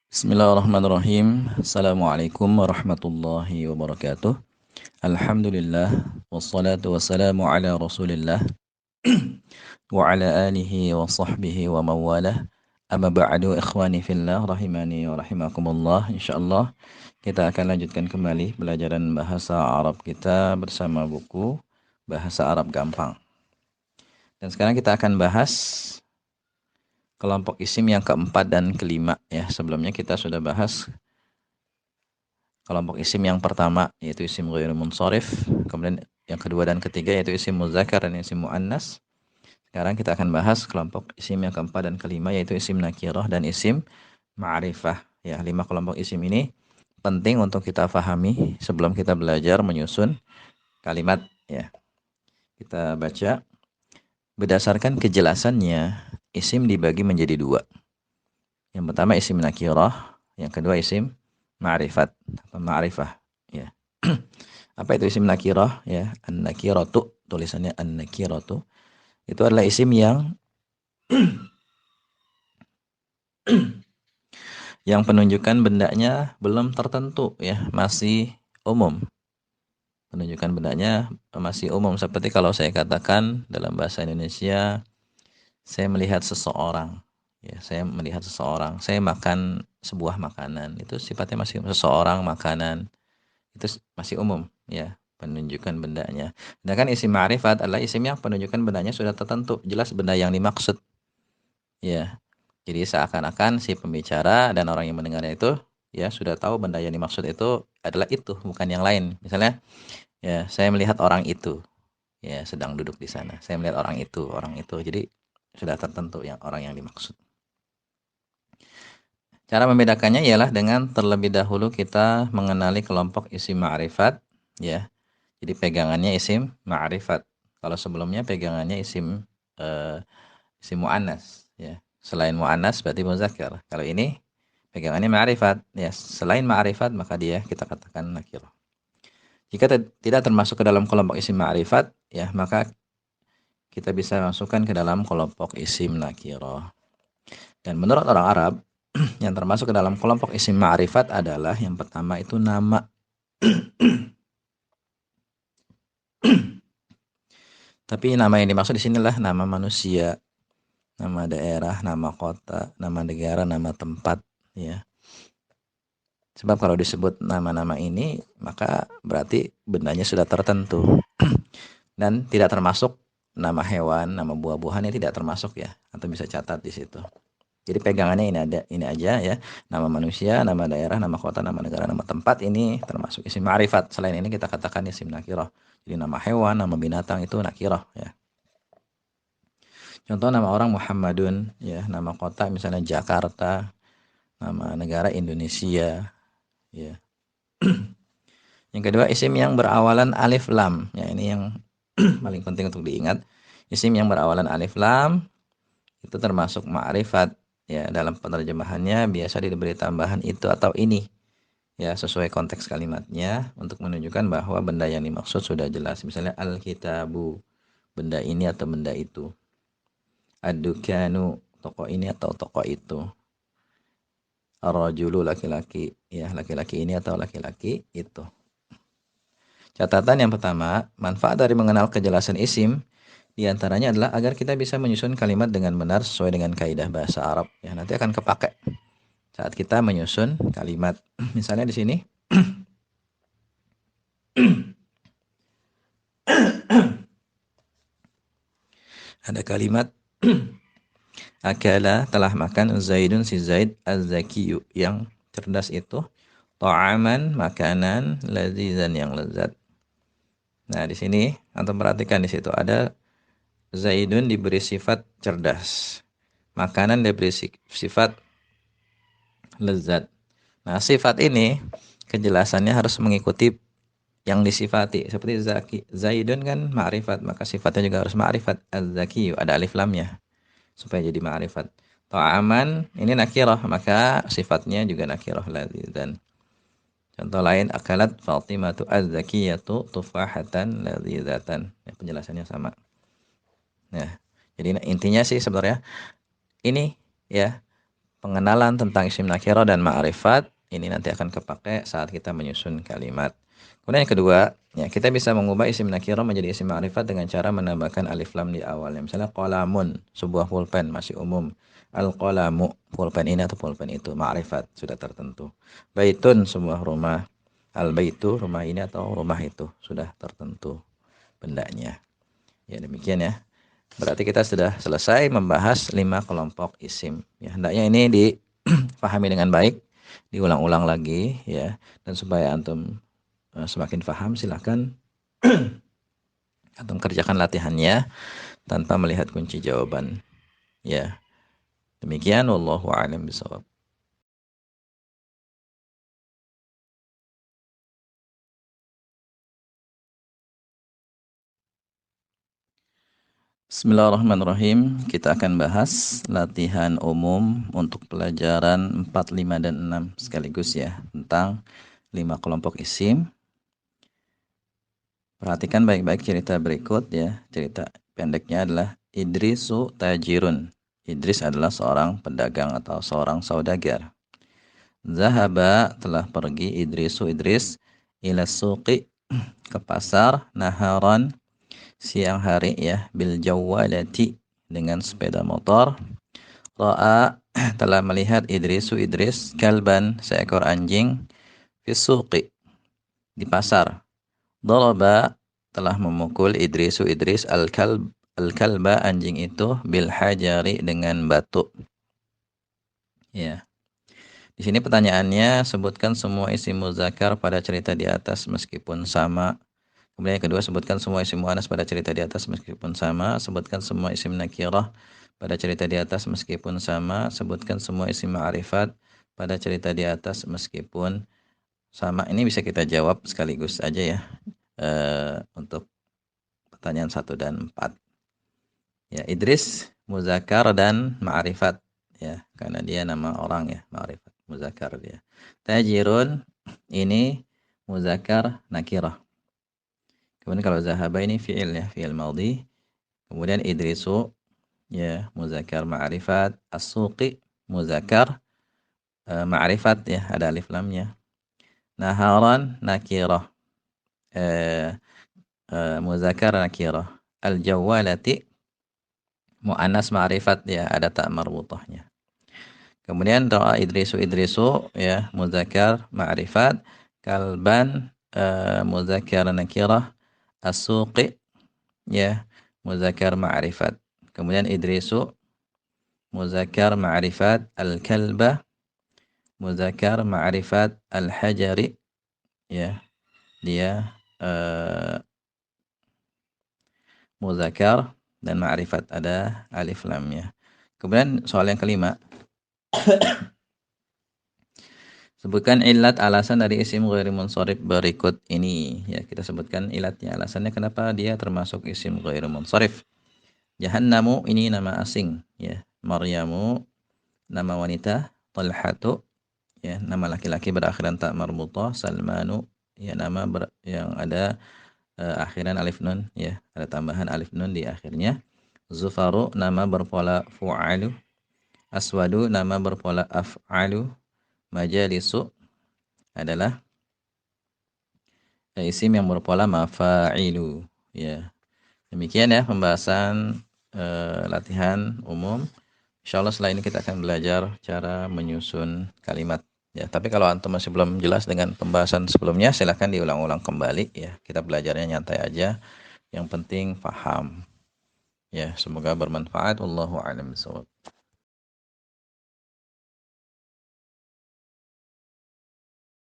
Bismillahirrahmanirrahim. Assalamualaikum warahmatullahi wabarakatuh. Alhamdulillah wassalatu wassalamu ala Rasulillah wa ala alihi wa sahbihi wa mawalah. Amma ba'du ikhwani fillah rahimani wa rahimakumullah. Insyaallah kita akan lanjutkan kembali pelajaran bahasa Arab kita bersama buku Bahasa Arab Gampang. Dan sekarang kita akan bahas kelompok isim yang keempat dan kelima ya. Sebelumnya kita sudah bahas kelompok isim yang pertama yaitu isim ghairu munsharif, kemudian yang kedua dan ketiga yaitu isim muzakkar dan isim muannas. Sekarang kita akan bahas kelompok isim yang keempat dan kelima yaitu isim nakirah dan isim ma'rifah. Ya, 5 kelompok isim ini penting untuk kita pahami sebelum kita belajar menyusun kalimat ya. Kita baca berdasarkan kejelasannya isim dibagi menjadi 2. Yang pertama isim nakirah, yang kedua isim ma'rifat atau ma'rifah ya. Apa itu isim nakirah ya? An-nakiratu, tulisannya an-nakiratu. Itu adalah isim yang penunjukan bendanya belum tertentu ya, masih umum. Penunjukan bendanya masih umum, seperti kalau saya katakan dalam bahasa Indonesia, saya melihat seseorang. Ya, saya melihat seseorang, saya makan sebuah makanan. Itu sifatnya masih seseorang, makanan. Itu masih umum ya, penunjukan bendanya. Sedangkan isim ma'rifat adalah isim yang penunjukan bendanya sudah tertentu, jelas benda yang dimaksud ya. Jadi seakan-akan si pembicara dan orang yang mendengarnya itu ya sudah tahu benda yang dimaksud itu adalah itu, bukan yang lain. Misalnya ya, saya melihat orang itu ya sedang duduk di sana, saya melihat orang itu, jadi sudah tertentu yang orang yang dimaksud. Cara membedakannya ialah dengan terlebih dahulu kita mengenali kelompok isim ma'rifat ya. Jadi pegangannya isim ma'rifat. Kalau sebelumnya pegangannya isim muannas ya. Selain muannas berarti muzakkar. Kalau ini pegangannya ma'rifat ya. Selain ma'rifat maka dia kita katakan nakirah. Jika tidak termasuk ke dalam kelompok isim ma'rifat ya, maka kita bisa masukkan ke dalam kelompok isim nakirah. Dan menurut orang Arab yang termasuk ke dalam kelompok isim ma'rifat adalah yang pertama itu nama. Tapi nama yang dimaksud di sinilah nama manusia, nama daerah, nama kota, nama negara, nama tempat ya. Sebab kalau disebut nama-nama ini maka berarti bendanya sudah tertentu dan tidak termasuk nama hewan, nama buah-buahan yang tidak termasuk ya, atau bisa catat di situ. Jadi pegangannya ini aja ya. Nama manusia, nama daerah, nama kota, nama negara, nama tempat ini termasuk isim ma'rifat. Selain ini kita katakan isim nakirah. Jadi nama hewan, nama binatang itu nakirah ya. Contoh nama orang Muhammadun ya, nama kota misalnya Jakarta, nama negara Indonesia ya. Yang kedua isim yang berawalan alif lam. Ya, ini yang paling penting untuk diingat. Isim yang berawalan alif lam itu termasuk ma'rifat ya, dalam penerjemahannya biasa diberi tambahan itu atau ini ya, sesuai konteks kalimatnya untuk menunjukkan bahwa benda yang dimaksud sudah jelas. Misalnya al-kitabu, benda ini atau benda itu. Ad-dukanu, toko ini atau toko itu. Ar-rajulu, laki-laki, ya laki-laki ini atau laki-laki itu. Catatan yang pertama, manfaat dari mengenal kejelasan isim diantaranya adalah agar kita bisa menyusun kalimat dengan benar sesuai dengan kaidah bahasa Arab. Ya, nanti akan kepakai saat kita menyusun kalimat. Misalnya di sini ada kalimat akala, telah makan, Zaidun, si Zaid, az-zakiyu, yang cerdas itu, ta'aman, makanan, lazizan, yang lezat. Nah, di sini antum perhatikan di situ ada Zaidun diberi sifat cerdas. Makanan diberi sifat lezat. Nah, sifat ini kejelasannya harus mengikuti yang disifati. Seperti Zaidun kan ma'rifat, maka sifatnya juga harus ma'rifat. Az-zakiyu, ada alif lamnya supaya jadi ma'rifat. Ta'aman ini nakirah, maka sifatnya juga nakirah ladzizan. Contoh lain, akalat Fatimatu az-zakiyatu tufahatan ladzizatan. Ya, penjelasannya sama. Nah, jadi intinya sih sebenarnya ini ya, pengenalan tentang isim nakirah dan ma'rifat ini nanti akan kepake saat kita menyusun kalimat. Kemudian yang kedua, ya kita bisa mengubah isim nakirah menjadi isim ma'rifat dengan cara menambahkan alif lam di awalnya. Misalnya qalamun, sebuah pulpen masih umum. Al-qalamu, pulpen ini atau pulpen itu, ma'rifat sudah tertentu. Baitun, sebuah rumah. Al-baitu, rumah ini atau rumah itu sudah tertentu bendanya. Ya demikian ya. Berarti kita sudah selesai membahas 5 kelompok isim. Ya, hendaknya ini dipahami dengan baik, diulang-ulang lagi ya. Dan supaya antum semakin paham, silakan antum kerjakan latihannya tanpa melihat kunci jawaban. Ya. Demikian wallahu a'lam bishawab. Bismillahirrahmanirrahim. Kita akan bahas latihan umum untuk pelajaran 4, 5, dan 6 sekaligus ya. Tentang 5 kelompok isim. Perhatikan baik-baik cerita berikut ya. Cerita pendeknya adalah Idrisu tajirun. Idris adalah seorang pedagang atau seorang saudagar. Zahaba telah pergi Idris ila suqi ke pasar naharan siang hari ya bil jawwalati dengan sepeda motor. Ra'a telah melihat Idris kalban seekor anjing fi suqi di pasar. Daraba telah memukul Idris al-kalba anjing itu bil hajari dengan batu. Ya. Di sini pertanyaannya sebutkan semua isim muzakkar pada cerita di atas meskipun sama. Kemudian yang kedua sebutkan semua isim muannas pada cerita di atas meskipun sama. Sebutkan semua isim nakirah pada cerita di atas meskipun sama. Sebutkan semua isim ma'rifat pada cerita di atas meskipun sama. Ini bisa kita jawab sekaligus aja ya. Untuk pertanyaan 1 dan 4. Ya, Idris muzakkar dan ma'rifat ya, karena dia nama orang ya, ma'rifat, muzakkar dia. Tajirun ini muzakkar nakirah. Kemudian kalau zahaba ini fi'il ya, fi'il madhi. Kemudian Idrisu ya muzakkar ma'rifat, as-suqi muzakkar ma'rifat ya, ada alif lamnya. Naharan nakirah. Muzakkar nakirah. Al-jawwalati mu'annas ma'rifat ya, ada tak marbutahnya. Kemudian doa Idrisu ya muzakkar ma'rifat, kalban muzakkar nakirah, as-suqi ya muzakkar ma'rifat. Kemudian Idrisu muzakkar ma'rifat, al-kalba muzakkar ma'rifat, al-hajari ya dia muzakkar dan ma'rifat, ada alif lamnya. Kemudian soal yang kelima, sebutkan ilat alasan dari isim ghairi munsharif berikut ini. Ya, kita sebutkan ilatnya, alasannya kenapa dia termasuk isim ghairi munsharif. Jahannamu ini nama asing ya. Maryamu nama wanita, Talhatu ya nama laki-laki berakhiran ta marbutah, Salmanu ya nama yang ada akhiran alif nun ya, ada tambahan alif nun di akhirnya. Zufaru nama berpola fu'alu, Aswadu nama berpola af'alu, Majalisu adalah isim yang berpola mafa'ilu ya. Demikian ya pembahasan latihan umum. Insyaallah setelah ini kita akan belajar cara menyusun kalimat ya. Tapi kalau antum masih belum jelas dengan pembahasan sebelumnya, silahkan diulang-ulang kembali ya. Kita belajarnya nyantai aja. Yang penting paham. Ya, semoga bermanfaat. Wallahu a'lam bishawab.